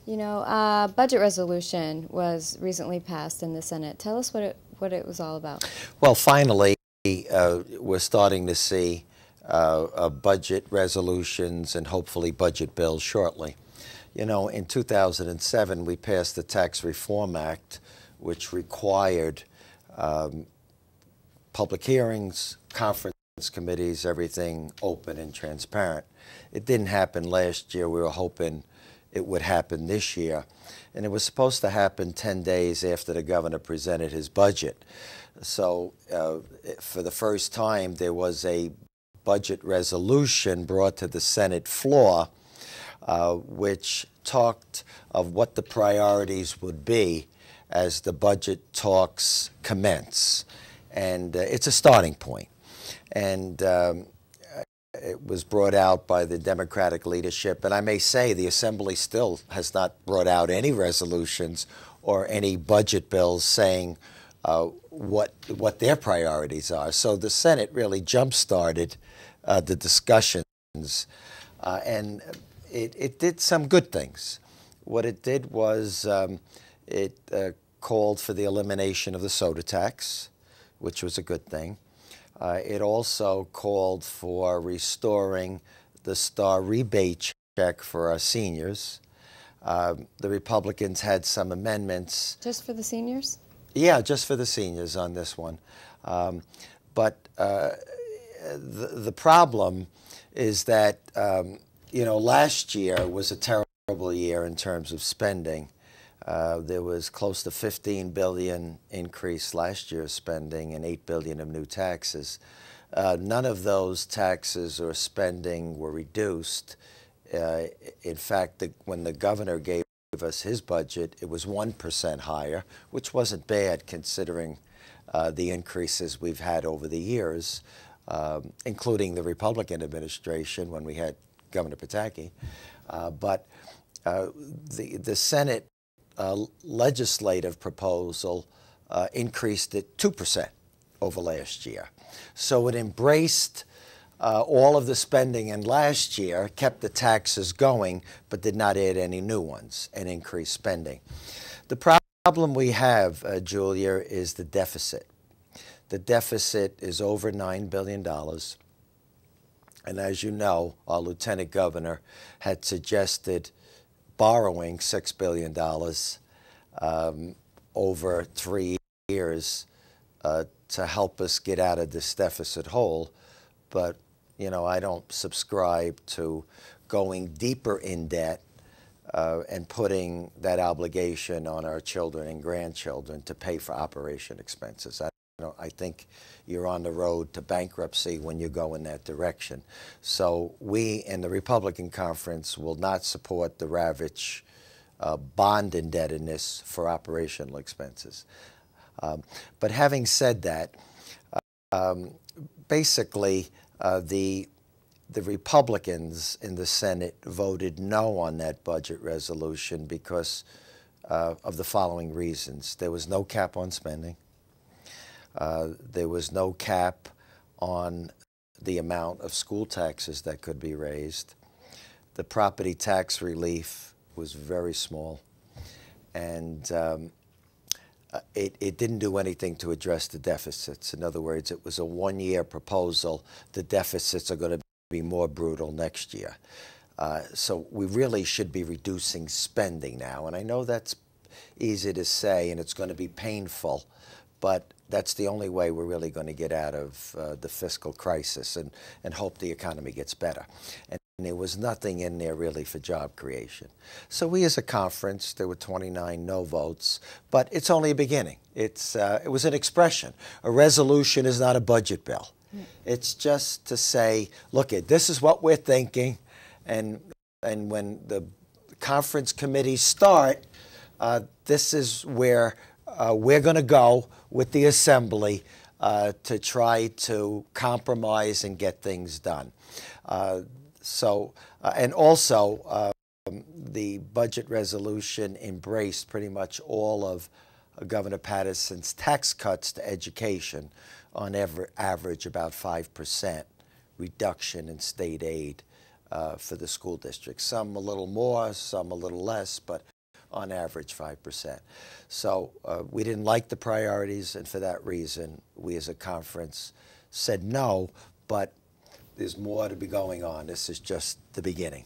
Budget resolution was recently passed in the Senate. Tell us what it was all about. Well, finally, we're starting to see budget resolutions and hopefully budget bills shortly. In 2007, we passed the Tax Reform Act, which required public hearings, conference committees, everything open and transparent. It didn't happen last year. We were hoping it would happen this year. And it was supposed to happen 10 days after the governor presented his budget. So for the first time, there was a budget resolution brought to the Senate floor, which talked of what the priorities would be as the budget talks commence. And it's a starting point. And it was brought out by the Democratic leadership. And I may say the Assembly still has not brought out any resolutions or any budget bills saying what their priorities are. So the Senate really jump-started the discussions. And it did some good things. What it did was it called for the elimination of the soda tax, which was a good thing. It also called for restoring the STAR rebate check for our seniors. The Republicans had some amendments. Just for the seniors? Yeah, just for the seniors on this one. But the problem is that, last year was a terrible year in terms of spending. There was close to $15 billion increase last year's spending and $8 billion of new taxes. None of those taxes or spending were reduced. In fact, when the governor gave us his budget, it was 1% higher, which wasn't bad considering the increases we've had over the years, including the Republican administration when we had Governor Pataki. But the Senate legislative proposal increased it 2% over last year. So it embraced all of the spending in last year, kept the taxes going, but did not add any new ones and increase spending. The problem we have, Julia, is the deficit. The deficit is over $9 billion. And as you know, our lieutenant governor had suggested borrowing $6 billion over 3 years to help us get out of this deficit hole. But, I don't subscribe to going deeper in debt and putting that obligation on our children and grandchildren to pay for operation expenses. I think you're on the road to bankruptcy when you go in that direction. So we in the Republican conference will not support the ravage bond indebtedness for operational expenses. But having said that, basically the Republicans in the Senate voted no on that budget resolution because of the following reasons. There was no cap on spending. There was no cap on the amount of school taxes that could be raised. The property tax relief was very small. And it didn't do anything to address the deficits. In other words, it was a one-year proposal. The deficits are going to be more brutal next year. So we really should be reducing spending now. And I know that's easy to say, and it's going to be painful, but that's the only way we're really going to get out of the fiscal crisis and hope the economy gets better. And there was nothing in there really for job creation. So we as a conference, there were 29 no votes, but it's only a beginning. It was an expression. A resolution is not a budget bill. It's just to say, look, this is what we're thinking, and when the conference committees start, this is where we're going to go with the Assembly to try to compromise and get things done. And also, the budget resolution embraced pretty much all of Governor Patterson's tax cuts to education, on average about 5% reduction in state aid for the school districts. Some a little more, some a little less, but on average 5%. So we didn't like the priorities, and for that reason, we as a conference said no, but there's more to be going on. This is just the beginning.